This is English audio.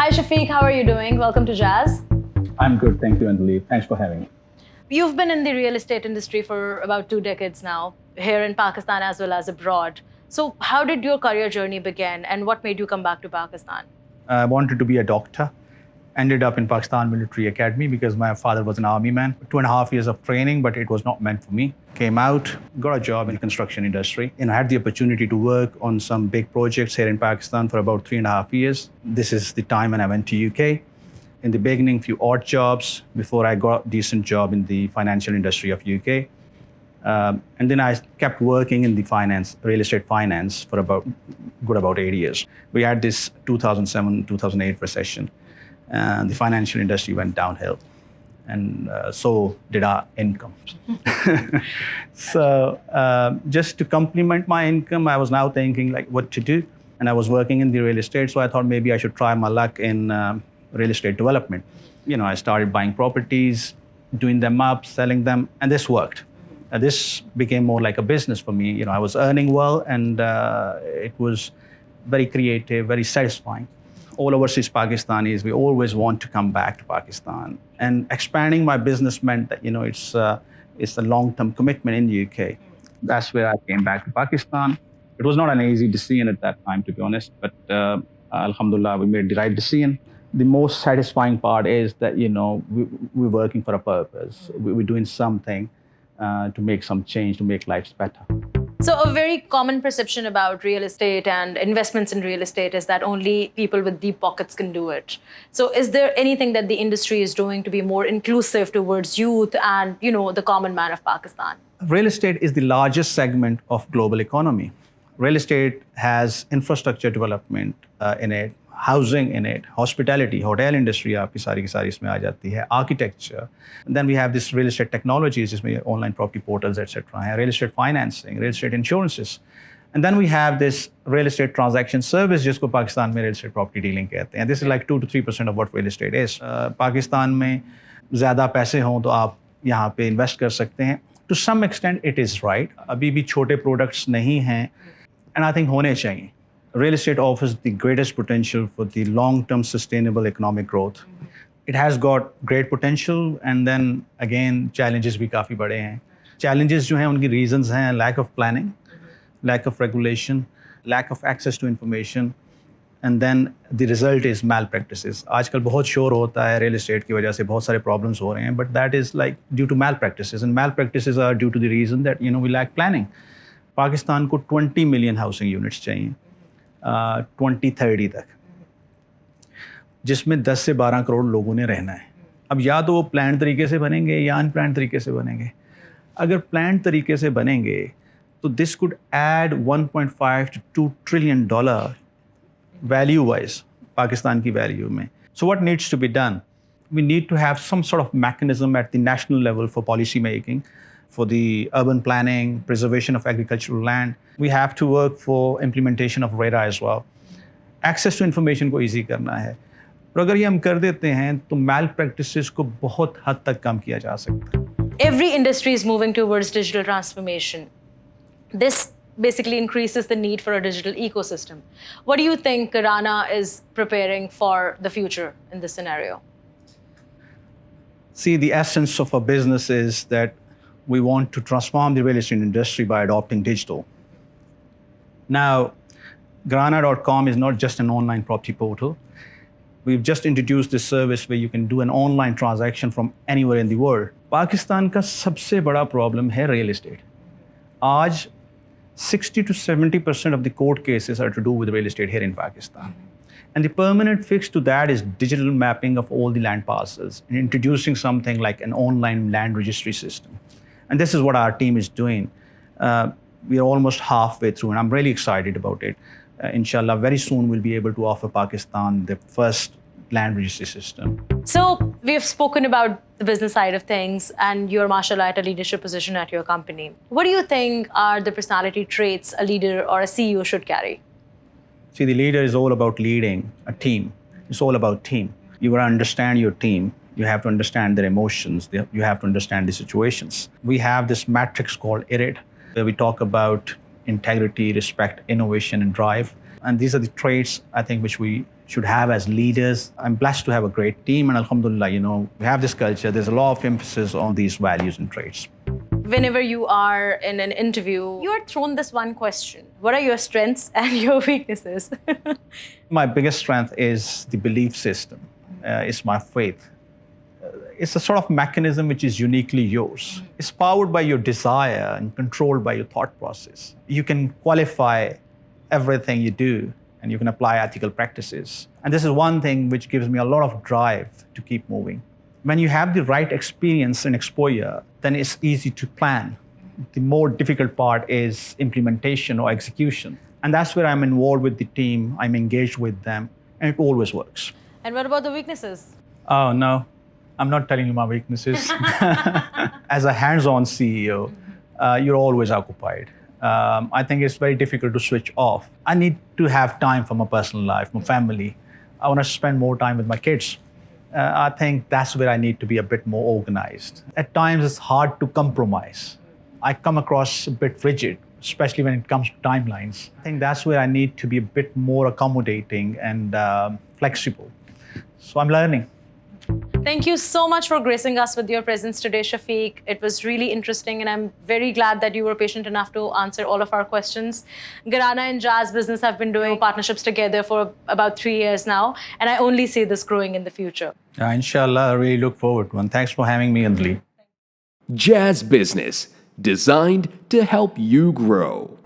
Hi Shafiq, how are you doing? Welcome to Jazz. I'm good, thank you, Anjali. Thanks for having me. You've been in the real estate industry for about 2 decades now, here in Pakistan as well as abroad. So, how did your career journey begin and what made you come back to Pakistan? I wanted to be a doctor. Ended up in Pakistan Military Academy because my father was an army man. 2.5 years of training, but it was not meant for me. Came out, got a job in the construction industry, and I had the opportunity to work on some big projects here in Pakistan for about 3.5 years. This is the time when I went to UK. In the beginning, few odd jobs before I got a decent job in the financial industry of UK. And then I kept working in the real estate finance for about 8 years. We had this 2007, 2008 recession. And the financial industry went downhill. And so did our income. So just to complement my income, I was now thinking like what to do. And I was working in the real estate, so I thought maybe I should try my luck in real estate development. I started buying properties, doing them up, selling them, and this worked. This became more like a business for me. I was earning well, and it was very creative, very satisfying. All overseas Pakistanis, we always want to come back to Pakistan. And expanding my business meant that, it's a long-term commitment in the UK. That's where I came back to Pakistan. It was not an easy decision at that time, to be honest, but alhamdulillah, we made the right decision. The most satisfying part is that, we're working for a purpose. We're doing something to make some change, to make lives better. So, a very common perception about real estate and investments in real estate is that only people with deep pockets can do it. So, is there anything that the industry is doing to be more inclusive towards youth and, the common man of Pakistan? Real estate is the largest segment of global economy. Real estate has infrastructure development in it, housing in it, hospitality, hotel industry आपकी सारी की सारी इसमें आ जाती है, architecture. And then we have this real estate technologies, जिसमें online property portals, etc. हैं, real estate financing, real estate insurances. And then we have this real estate transaction service, जिसको पाकिस्तान में real estate property dealing कहते हैं. This is like 2 to 3% of what real estate is. Pakistan में ज़्यादा पैसे हों तो आप यहाँ पे invest कर सकते हैं. To some extent, it is right. अभी भी छोटे products नहीं हैं, and I think होने चाहिए. Real estate offers the greatest potential for the long-term sustainable economic growth. It has got great potential, and then again, challenges भी काफ़ी बड़े हैं. Challenges जो हैं उनकी reasons हैं lack of planning, lack of regulation, lack of access to information, and then the result is malpractices. आजकल बहुत शोर होता है real estate की वजह से बहुत सारे problems हो रहे हैं, but that is like due to malpractices, and malpractices are due to the reason that we lack planning. Pakistan को 20 million housing units चाहिए 2030 तक, जिसमें 10 से 12 करोड़ लोगों ने रहना है. अब या तो वो प्लान तरीके से बनेंगे या अनप्लान तरीके से बनेंगे. अगर प्लान तरीके से बनेंगे तो this could add 1.5 to 2 trillion dollar value wise Pakistan की वैल्यू में. So what needs to be done? We need to have some sort of mechanism at the national level for policy making, for the urban planning, preservation of agricultural land. We have to work for implementation of RERA as well. Access to information को easy करना है. और अगर ये हम कर देते हैं तो malpractices को बहुत हद तक कम किया जा सकता है. Every industry is moving towards digital transformation. This basically increases the need for a digital ecosystem. What do you think Graana is preparing for the future in this scenario? See, the essence of a business is that we want to transform the real estate industry by adopting digital. Now, Graana.com is not just an online property portal. We've just introduced this service where you can do an online transaction from anywhere in the world. Pakistan का सबसे बड़ा problem है real estate. आज 60 to 70% of the court cases are to do with real estate here in Pakistan. And the permanent fix to that is digital mapping of all the land parcels and introducing something like an online land registry system. And this is what our team is doing. We are almost halfway through, and I'm really excited about it. Inshallah, very soon we'll be able to offer Pakistan the first land registry system. So we have spoken about the business side of things, and you're, mashallah, at a leadership position at your company. What do you think are the personality traits a leader or a CEO should carry? See, the leader is all about leading a team. It's all about team. You got to understand your team. You have to understand their emotions. You have to understand the situations. We have this matrix called IRID, where we talk about integrity, respect, innovation, and drive. And these are the traits, I think, which we should have as leaders. I'm blessed to have a great team, and alhamdulillah, we have this culture. There's a lot of emphasis on these values and traits. Whenever you are in an interview, you are thrown this one question: what are your strengths and your weaknesses? My biggest strength is the belief system. It's my faith. It's a sort of mechanism which is uniquely yours. It's powered by your desire and controlled by your thought process. You can qualify everything you do, and you can apply ethical practices. And this is one thing which gives me a lot of drive to keep moving. When you have the right experience and exposure, then it's easy to plan. The more difficult part is implementation or execution. And that's where I'm involved with the team, I'm engaged with them, and it always works. And what about the weaknesses? Oh, no, I'm not telling you my weaknesses. As a hands-on CEO, you're always occupied. I think it's very difficult to switch off. I need to have time for my personal life, my family. I want to spend more time with my kids. I think that's where I need to be a bit more organized. At times, it's hard to compromise. I come across a bit rigid, especially when it comes to timelines. I think that's where I need to be a bit more accommodating and flexible. So I'm learning. Thank you so much for gracing us with your presence today, Shafiq. It was really interesting, and I'm very glad that you were patient enough to answer all of our questions. Graana and Jazz Business have been doing partnerships together for about 3 years now, and I only see this growing in the future. Inshallah, I really look forward to it. Thanks for having me, Anjali. Jazz Business, designed to help you grow.